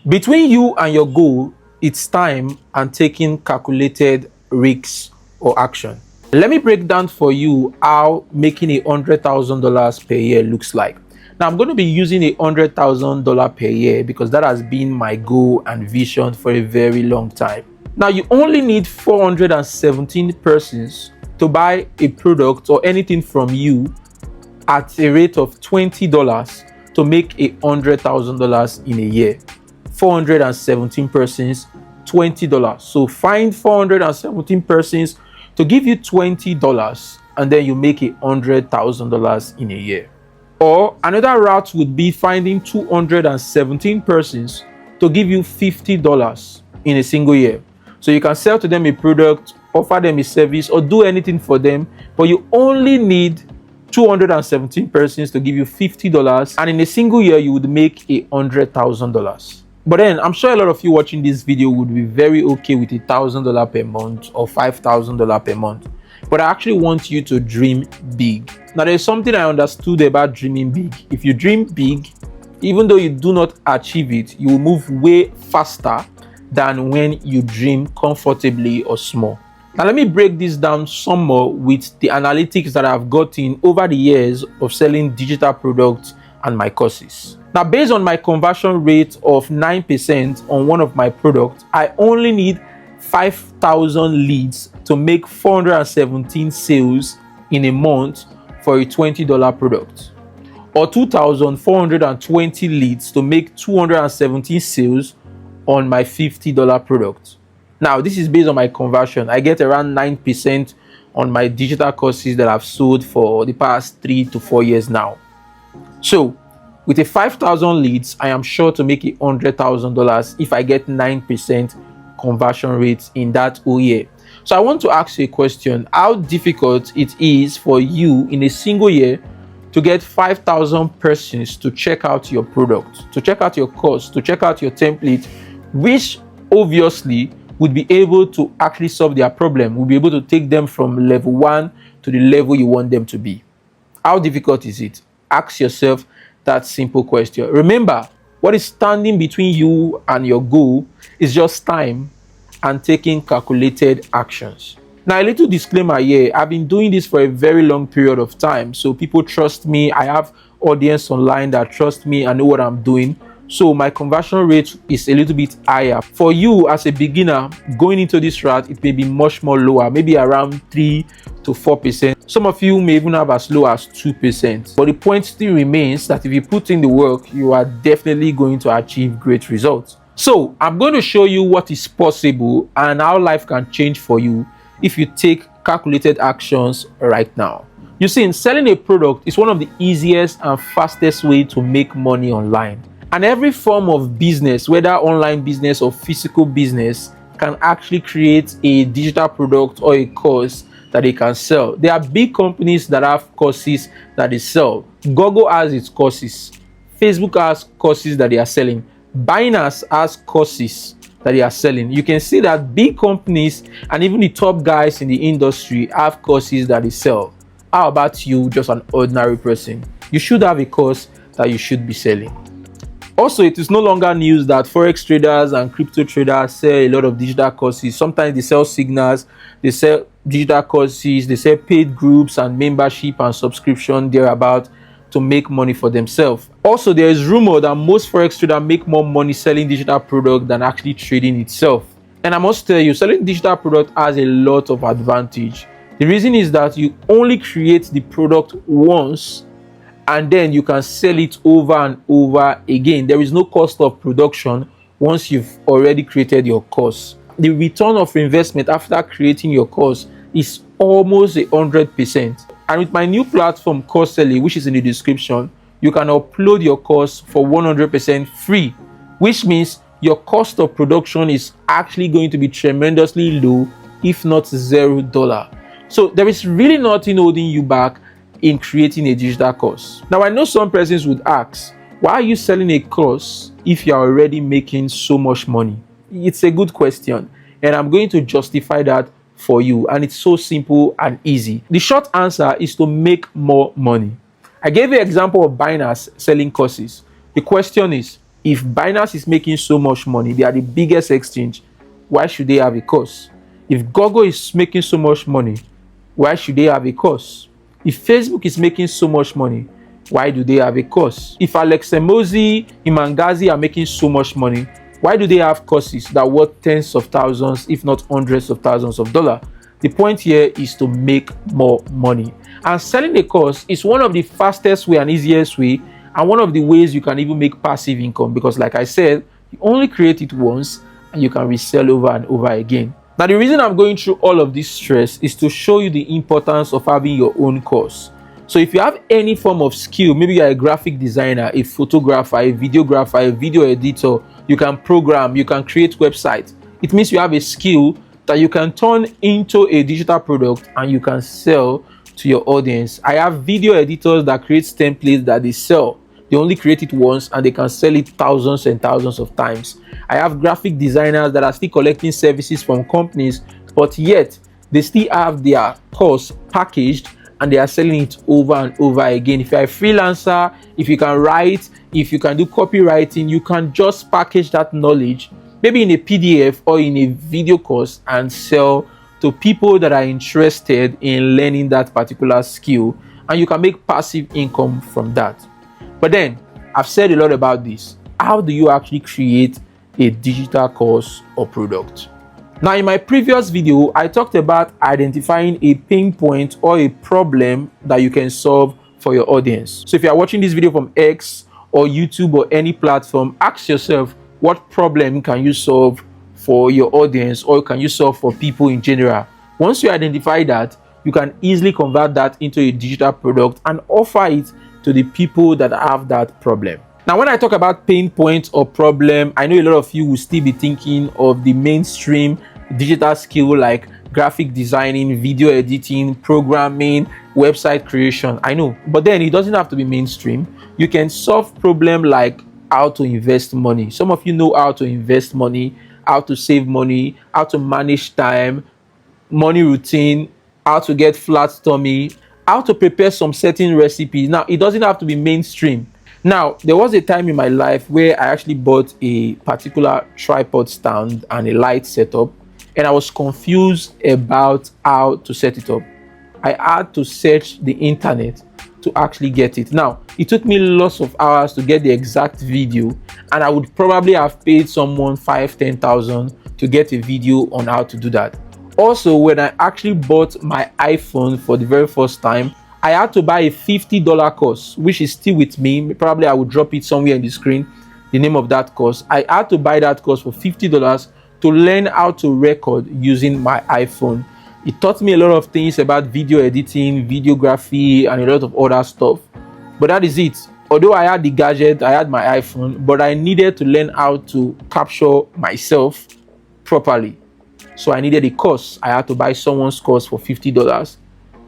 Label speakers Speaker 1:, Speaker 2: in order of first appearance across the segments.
Speaker 1: Between you and your goal, it's time and taking calculated risks or action. Let me break down for you how making $100,000 per year looks like. Now, I'm going to be using $100,000 per year because that has been my goal and vision for a very long time. Now, you only need 417 persons to buy a product or anything from you at a rate of $20 to make $100,000 in a year. 417 persons, $20. So find 417 persons to give you $20 and then you make $100,000 in a year. Or another route would be finding 217 persons to give you $50 in a single year. So you can sell to them a product, offer them a service, or do anything for them, but you only need 217 persons to give you $50, and in a single year you would make $100,000. But then I'm sure a lot of you watching this video would be very okay with $1,000 per month or $5,000 per month. But I actually want you to dream big. Now, there's something I understood about dreaming big. If you dream big, even though you do not achieve it, you will move way faster than when you dream comfortably or small. Now, let me break this down some more with the analytics that I've gotten over the years of selling digital products and my courses. Now, based on my conversion rate of 9% on one of my products, I only need 5,000 leads to make 417 sales in a month for a $20 product, or 2,420 leads to make 217 sales on my $50 product. Now, this is based on my conversion. I get around 9% on my digital courses that I've sold for the past 3 to 4 years now. So, with a 5,000 leads, I am sure to make $100,000 if I get 9% conversion rates in that whole year. So I want to ask you a question. How difficult it is for you in a single year to get 5,000 persons to check out your product, to check out your course, to check out your template, which obviously would be able to actually solve their problem, will be able to take them from level 1 to the level you want them to be. How difficult is it? Ask yourself that simple question. Remember, what is standing between you and your goal is just time and taking calculated actions. Now, a little disclaimer here. I've been doing this for a very long period of time, so people trust me. I have audience online that trust me and know what I'm doing. So my conversion rate is a little bit higher. For you as a beginner going into this route, it may be much more lower, maybe around 3 to 4%. Some of you may even have as low as 2%. But the point still remains that if you put in the work, you are definitely going to achieve great results. So I'm going to show you what is possible and how life can change for you if you take calculated actions right now. You see, in selling a product is one of the easiest and fastest ways to make money online. And every form of business, whether online business or physical business, can actually create a digital product or a course that they can sell. There are big companies that have courses that they sell. Google has its courses. Facebook has courses that they are selling. Binance has courses that they are selling. You can see that big companies and even the top guys in the industry have courses that they sell. How about you, just an ordinary person? You should have a course that you should be selling. Also, it is no longer news that forex traders and crypto traders sell a lot of digital courses. Sometimes they sell signals, they sell digital courses, they sell paid groups and membership and subscription thereabout to make money for themselves. Also, there is rumor that most forex traders make more money selling digital product than actually trading itself. And I must tell you, selling digital product has a lot of advantage. The reason is that you only create the product once and then you can sell it over and over again. There is no cost of production once you've already created your course. The return of investment after creating your course is almost 100%. And with my new platform, Coursely, which is in the description, you can upload your course for 100% free, which means your cost of production is actually going to be tremendously low, if not $0. So there is really nothing holding you back in creating a digital course. Now, I know some persons would ask, why are you selling a course if you're already making so much money? It's a good question, and I'm going to justify that for you, and it's so simple and easy. The short answer is to make more money. I gave you an example of Binance selling courses. The question is, If Binance is making so much money, they are the biggest exchange, why should they have a course? If Google is making so much money, why should they have a course? If Facebook is making so much money, why do they have a course? If Alex Emozi, Imangazi are making so much money, why do they have courses that are worth tens of thousands, if not hundreds of thousands of dollars? The point here is to make more money. And selling a course is one of the fastest way and easiest way, and one of the ways you can even make passive income, because like I said, you only create it once and you can resell over and over again. Now, the reason I'm going through all of this stress is to show you the importance of having your own course. So if you have any form of skill, maybe you're a graphic designer, a photographer, a videographer, a video editor, you can program, you can create websites. It means you have a skill that you can turn into a digital product and you can sell to your audience. I have video editors that create templates that they sell. They only create it once and they can sell it thousands and thousands of times. I have graphic designers that are still collecting services from companies, but yet they still have their course packaged and they are selling it over and over again. If you're a freelancer, if you can write, if you can do copywriting, you can just package that knowledge, maybe in a PDF or in a video course, and sell to people that are interested in learning that particular skill, and you can make passive income from that. But then, I've said a lot about this. How do you actually create a digital course or product? Now, in my previous video, I talked about identifying a pain point or a problem that you can solve for your audience. So if you are watching this video from X or YouTube or any platform, ask yourself, what problem can you solve for your audience, or can you solve for people in general? Once you identify that, you can easily convert that into a digital product and offer it to the people that have that problem. Now, when I talk about pain point or problem, I know a lot of you will still be thinking of the mainstream digital skill like graphic designing, video editing, programming, website creation. I know, but then it doesn't have to be mainstream. You can solve problem like how to invest money. Some of you know how to invest money, how to save money, how to manage time, money routine, how to get flat tummy, how to prepare some certain recipes. Now, it doesn't have to be mainstream. Now, there was a time in my life where I actually bought a particular tripod stand and a light setup, and I was confused about how to set it up. I had to search the internet to actually get it. Now, it took me lots of hours to get the exact video, and I would probably have paid someone 5,000-10,000 to get a video on how to do that. Also, when I actually bought my iPhone for the very first time, I had to buy a $50 course, which is still with me. Probably I will drop it somewhere in the screen, the name of that course. I had to buy that course for $50 to learn how to record using my iPhone. It taught me a lot of things about video editing, videography, and a lot of other stuff. But that is it. Although I had the gadget, I had my iPhone, but I needed to learn how to capture myself properly. So I needed a course. I had to buy someone's course for $50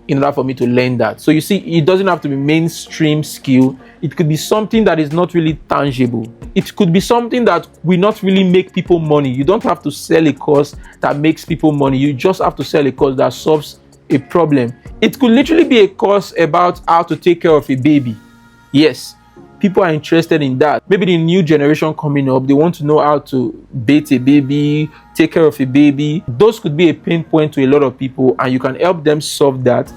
Speaker 1: in order for me to learn that. So you see, it doesn't have to be mainstream skill. It could be something that is not really tangible. It could be something that will not really make people money. You don't have to sell a course that makes people money. You just have to sell a course that solves a problem. It could literally be a course about how to take care of a baby. Yes, people are interested in that. Maybe the new generation coming up, they want to know how to bathe a baby, take care of a baby. Those could be a pain point to a lot of people, and you can help them solve that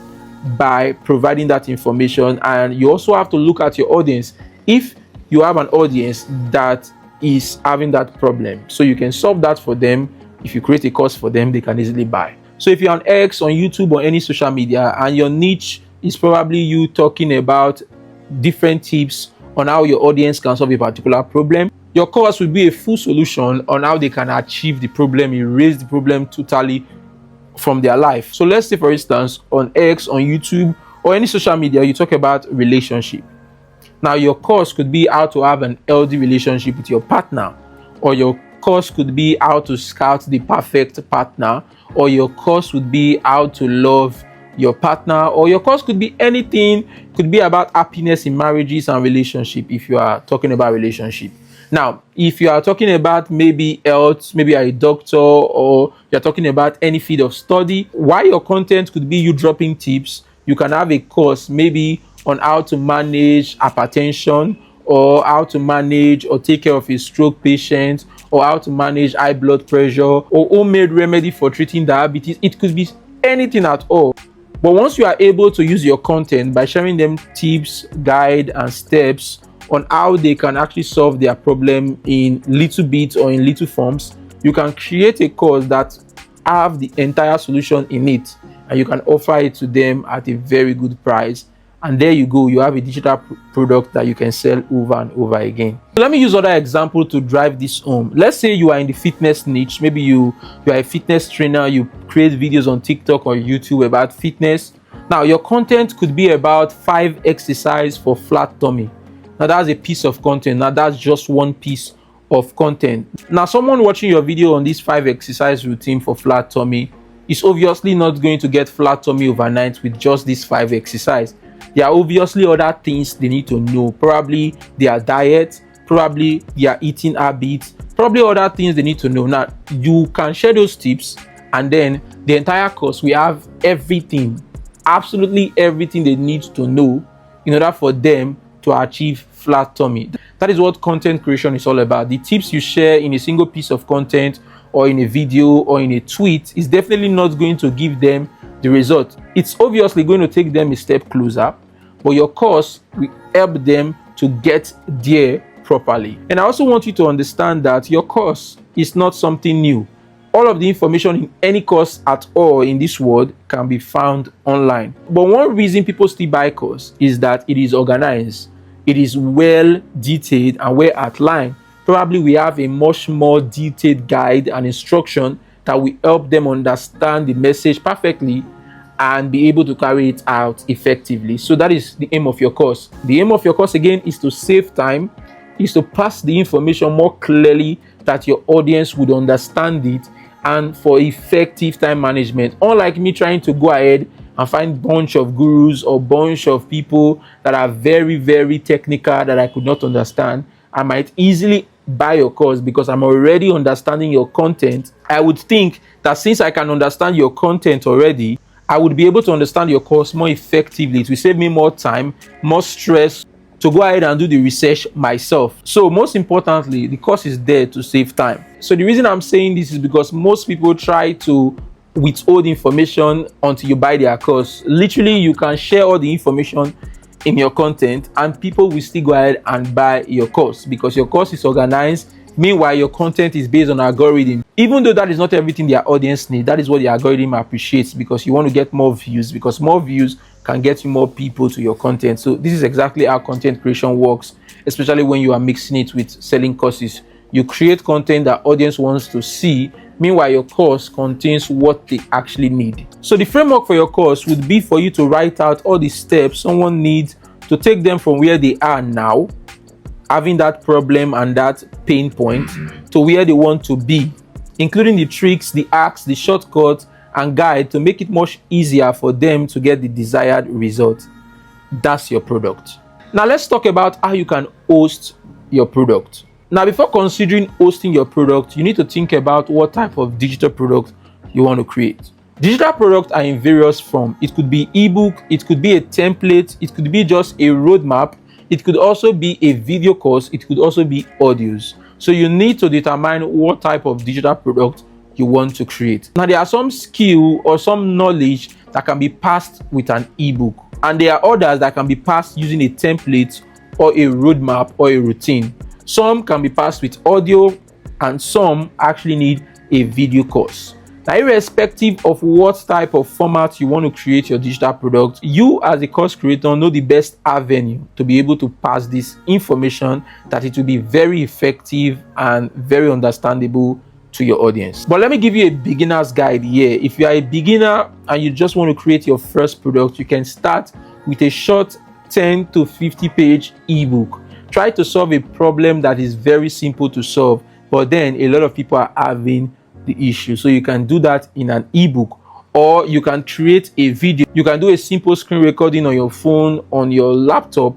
Speaker 1: by providing that information. And you also have to look at your audience. If you have an audience that is having that problem, so you can solve that for them. If you create a course for them, they can easily buy. So if you're on X, on YouTube, or any social media, and your niche is probably you talking about different tips on how your audience can solve a particular problem, your course will be a full solution on how they can achieve the problem, erase the problem totally from their life. So let's say, for instance, on X, on YouTube, or any social media, you talk about relationship. Now, your course could be how to have an healthy relationship with your partner, or your course could be how to scout the perfect partner, or your course would be how to love your partner, or your course could be anything. Could be about happiness in marriages and relationship if you are talking about relationship. Now, if you are talking about maybe health, maybe you're a doctor, or you're talking about any field of study, while your content could be you dropping tips, you can have a course maybe on how to manage hypertension, or how to manage or take care of a stroke patient, or how to manage high blood pressure, or homemade remedy for treating diabetes. It could be anything at all. But once you are able to use your content by sharing them tips, guide, and steps on how they can actually solve their problem in little bits or in little forms, you can create a course that have the entire solution in it, and you can offer it to them at a very good price. And there you go, you have a digital product that you can sell over and over again. So let me use other example to drive this home. Let's say you are in the fitness niche. Maybe you are a fitness trainer, you create videos on TikTok or YouTube about fitness. Now your content could be about 5 exercises for flat tummy. Now that's a piece of content. Now that's just one piece of content. Now someone watching your video on this 5 exercise routine for flat tummy is obviously not going to get flat tummy overnight with just this 5 exercise. There are obviously other things they need to know, probably their diet, probably their eating habits, probably other things they need to know. Now you can share those tips, and then the entire course, we have everything, absolutely everything they need to know in order for them to achieve flat tummy. That is what content creation is all about. The tips you share in a single piece of content or in a video or in a tweet is definitely not going to give them the result. It's obviously going to take them a step closer, but your course will help them to get there properly. And I also want you to understand that your course is not something new. All of the information in any course at all in this world can be found online. But one reason people still buy course is that it is organized, it is well detailed and well outlined. Probably we have a much more detailed guide and instruction that will help them understand the message perfectly and be able to carry it out effectively. So that is the aim of your course. The aim of your course again is to save time, is to pass the information more clearly that your audience would understand it, and for effective time management. Unlike me trying to go ahead and find bunch of gurus or bunch of people that are very, very technical that I could not understand, I might easily buy your course because I'm already understanding your content. I would think that since I can understand your content already, I would be able to understand your course more effectively. It will save me more time, more stress to go ahead and do the research myself. So most importantly, the course is there to save time. So the reason I'm saying this is because most people try to withhold information until you buy their course. Literally, you can share all the information in your content and people will still go ahead and buy your course because your course is organized. Meanwhile, your content is based on algorithm. Even though that is not everything their audience needs, that is what the algorithm appreciates, because you want to get more views, because more views can get you more people to your content. So this is exactly how content creation works, especially when you are mixing it with selling courses. You create content that audience wants to see. Meanwhile, your course contains what they actually need. So the framework for your course would be for you to write out all the steps someone needs to take them from where they are now, having that problem and that pain point, to where they want to be, including the tricks, the hacks, the shortcuts, and guide to make it much easier for them to get the desired result. That's your product. Now let's talk about how you can host your product. Now, before considering hosting your product, you need to think about what type of digital product you want to create. Digital products are in various forms. It could be ebook, it could be a template, it could be just a roadmap, it could also be a video course, it could also be audios. So you need to determine what type of digital product you want to create. Now, there are some skill or some knowledge that can be passed with an ebook, and there are others that can be passed using a template or a roadmap or a routine. Some can be passed with audio, and some actually need a video course. Now, irrespective of what type of format you want to create your digital product, you as a course creator know the best avenue to be able to pass this information that it will be very effective and very understandable to your audience. But let me give you a beginner's guide here. If you are a beginner and you just want to create your first product, you can start with a short 10 to 50 page ebook. Try to solve a problem that is very simple to solve, but then a lot of people are having the issue. So you can do that in an ebook, or you can create a video. You can do a simple screen recording on your phone, on your laptop,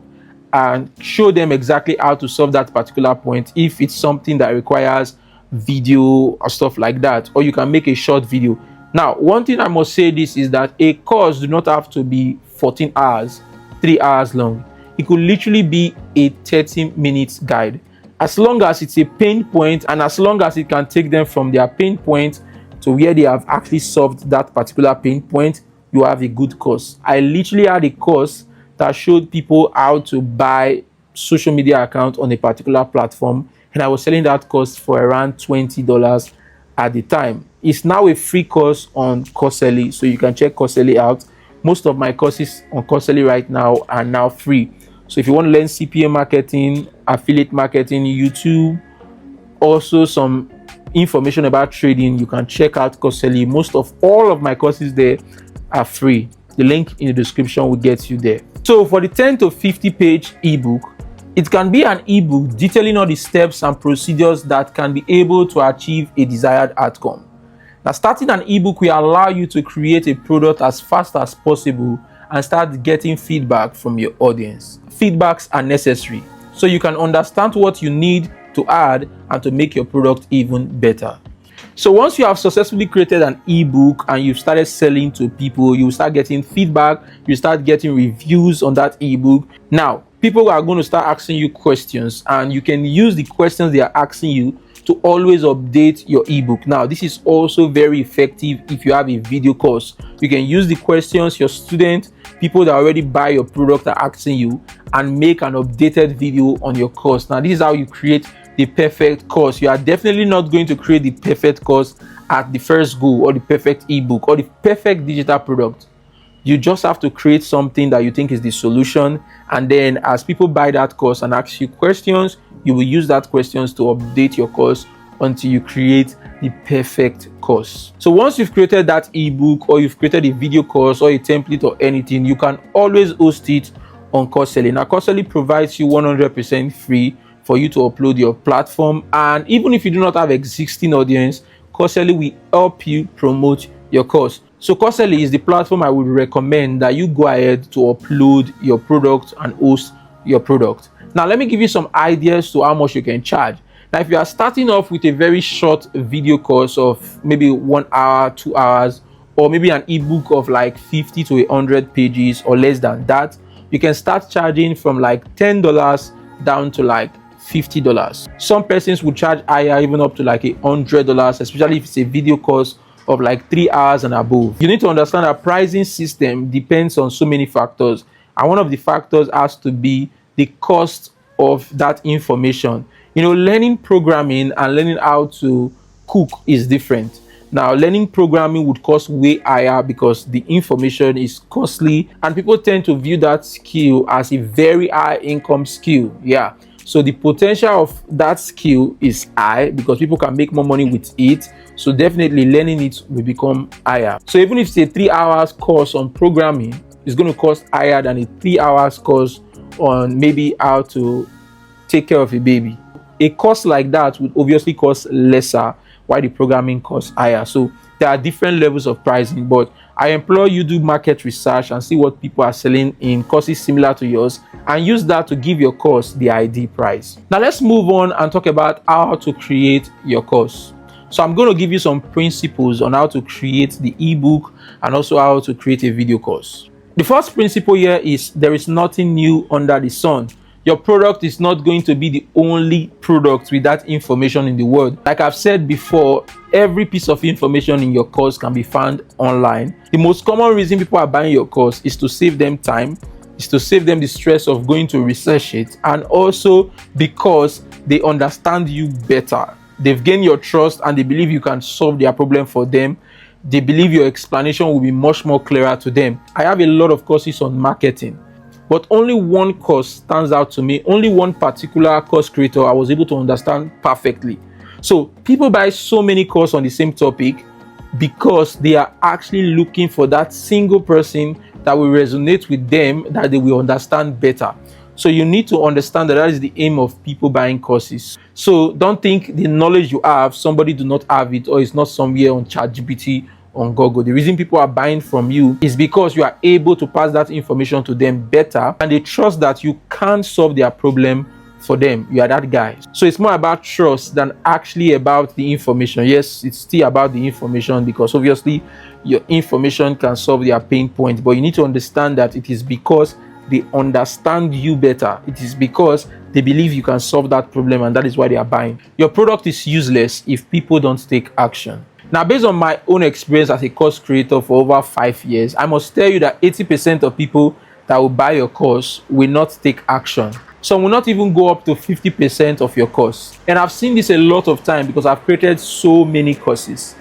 Speaker 1: and show them exactly how to solve that particular point if it's something that requires video or stuff like that. Or you can make a short video. Now, one thing I must say this is that a course do not have to be 14 hours, 3 hours long. it could literally be a 30-minute guide. As long as it's a pain point and as long as it can take them from their pain point to where they have actually solved that particular pain point, you have a good course. I literally had a course that showed people how to buy social media account on a particular platform, and I was selling that course for around $20 at the time. It's now a free course on Coursely, so you can check Coursely out. Most of my courses on Coursely right now are now free. So if you want to learn CPA marketing, affiliate marketing, YouTube, also some information about trading, you can check out Coursely. Most of all of my courses there are free. The link in the description will get you there. So for the 10 to 50 page ebook, it can be an ebook detailing all the steps and procedures that can be able to achieve a desired outcome. Now, starting an ebook will allow you to create a product as fast as possible and start getting feedback from your audience. Feedbacks are necessary so you can understand what you need to add and to make your product even better. So once you have successfully created an ebook and you've started selling to people, you start getting feedback, you start getting reviews on that ebook. Now, people are going to start asking you questions, and you can use the questions they are asking you to always update your ebook. Now, this is also very effective if you have a video course. You can use the questions your students, people that already buy your product are asking you, and make an updated video on your course. Now, this is how you create the perfect course. You are definitely not going to create the perfect course at the first go, or the perfect ebook, or the perfect digital product. You just have to create something that you think is the solution, and then as people buy that course and ask you questions, you will use that questions to update your course until you create the perfect course. So once you've created that ebook, or you've created a video course or a template or anything, you can always host it on Coursely. Now, Coursely provides you 100% free for you to upload your platform, and even if you do not have existing audience, Coursely will help you promote your course. So Coursely is the platform I would recommend that you go ahead to upload your product and host your product. Now, let me give you some ideas to how much you can charge. Now, if you are starting off with a very short video course of maybe 1 hour, 2 hours, or maybe an ebook of like 50 to 100 pages or less than that, you can start charging from like $10 down to like $50. Some persons will charge higher, even up to like $100, especially if it's a video course of like 3 hours and above. You need to understand that pricing system depends on so many factors, and one of the factors has to be the cost of that information. Learning programming and learning how to cook is different. Now, learning programming would cost way higher because the information is costly, and people tend to view that skill as a very high income skill. Yeah. So the potential of that skill is high because people can make more money with it. So definitely learning it will become higher. So even if it's a 3 hours course on programming, it's going to cost higher than a 3 hours course on maybe how to take care of a baby. A course like that would obviously cost lesser, while the programming costs higher. So there are different levels of pricing, but I implore you do market research and see what people are selling in courses similar to yours, and use that to give your course the ID price. Now let's move on and talk about how to create your course. So I'm going to give you some principles on how to create the ebook and also how to create a video course. The first principle here is there is nothing new under the sun. Your product is not going to be the only product with that information in the world. Like I've said before, every piece of information in your course can be found online. The most common reason people are buying your course is to save them time, is to save them the stress of going to research it, and also because they understand you better. They've gained your trust and they believe you can solve their problem for them. They believe your explanation will be much more clearer to them. I have a lot of courses on marketing, but only one course stands out to me. Only one particular course creator I was able to understand perfectly. So people buy so many courses on the same topic because they are actually looking for that single person that will resonate with them, that they will understand better. So you need to understand that is the aim of people buying courses. So don't think the knowledge you have, somebody do not have it, or it's not somewhere on ChatGPT, on Google. The reason people are buying from you is because you are able to pass that information to them better, and they trust that you can solve their problem for them. You are that guy. So it's more about trust than actually about the information. Yes, it's still about the information because obviously your information can solve their pain point, but you need to understand that it is because they understand you better. It is because they believe you can solve that problem, and that is why they are buying. Your product is useless if people don't take action. Now, based on my own experience as a course creator for over 5 years, I must tell you that 80% of people that will buy your course will not take action. Some will not even go up to 50% of your course. And I've seen this a lot of time because I've created so many courses.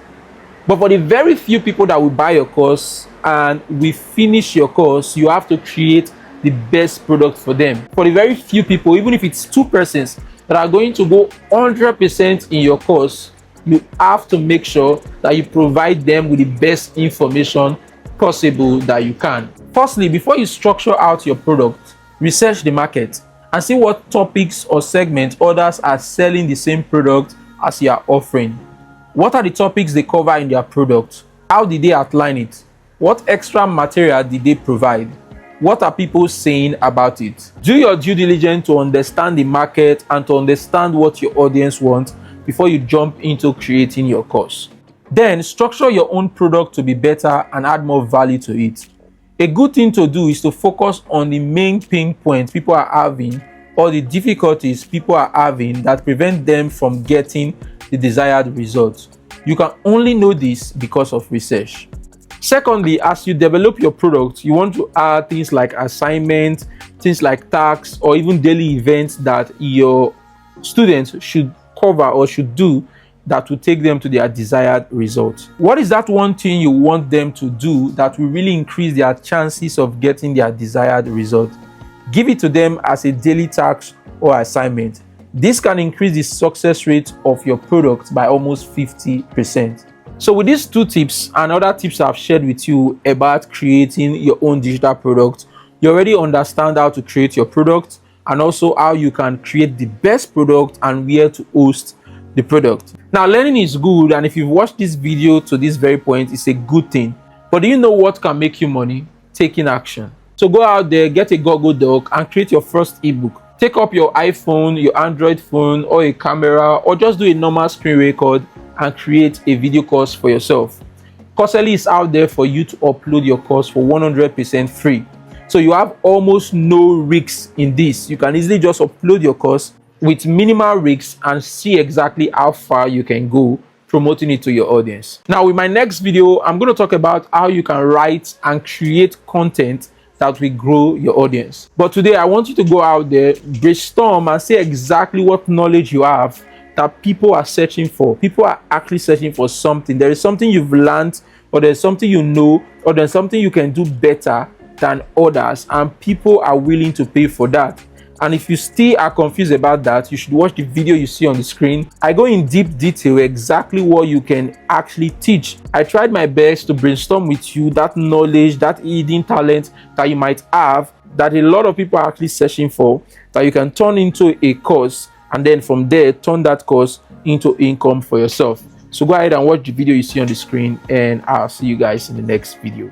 Speaker 1: But for the very few people that will buy your course and we finish your course, you have to create the best product for them. For the very few people, even if it's 2 persons that are going to go 100% in your course, you have to make sure that you provide them with the best information possible that you can. Firstly, before you structure out your product, research the market and see what topics or segments others are selling the same product as you are offering. What are the topics they cover in their product? How did they outline it? What extra material did they provide? What are people saying about it? Do your due diligence to understand the market and to understand what your audience wants before you jump into creating your course. Then structure your own product to be better and add more value to it. A good thing to do is to focus on the main pain points people are having or the difficulties people are having that prevent them from getting the desired results. You can only know this because of research. Secondly, as you develop your product, you want to add things like assignments, things like tasks, or even daily events that your students should cover or should do that will take them to their desired result. What is that one thing you want them to do that will really increase their chances of getting their desired result? Give it to them as a daily task or assignment. This can increase the success rate of your product by almost 50%. So with these 2 tips and other tips I've shared with you about creating your own digital product, you already understand how to create your product and also how you can create the best product and where to host the product. Now, learning is good, and if you've watched this video to this very point, it's a good thing. But do you know what can make you money? Taking action. So go out there, get a Google Doc and create your first ebook. Take up your iPhone, your Android phone, or a camera, or just do a normal screen record and create a video course for yourself. Coursely is out there for you to upload your course for 100% free. So you have almost no risks in this. You can easily just upload your course with minimal risks and see exactly how far you can go promoting it to your audience. Now, with my next video, I'm going to talk about how you can write and create content that will grow your audience. But today, I want you to go out there, brainstorm and say exactly what knowledge you have that people are searching for. People are actually searching for something. There is something you've learned, or there's something you know, or there's something you can do better than others, and people are willing to pay for that. And if you still are confused about that, you should watch the video you see on the screen. I go in deep detail exactly what you can actually teach. I tried my best to brainstorm with you that knowledge, that hidden talent that you might have, that a lot of people are actually searching for, that you can turn into a course, and then from there turn that course into income for yourself. So go ahead and watch the video you see on the screen, and I'll see you guys in the next video.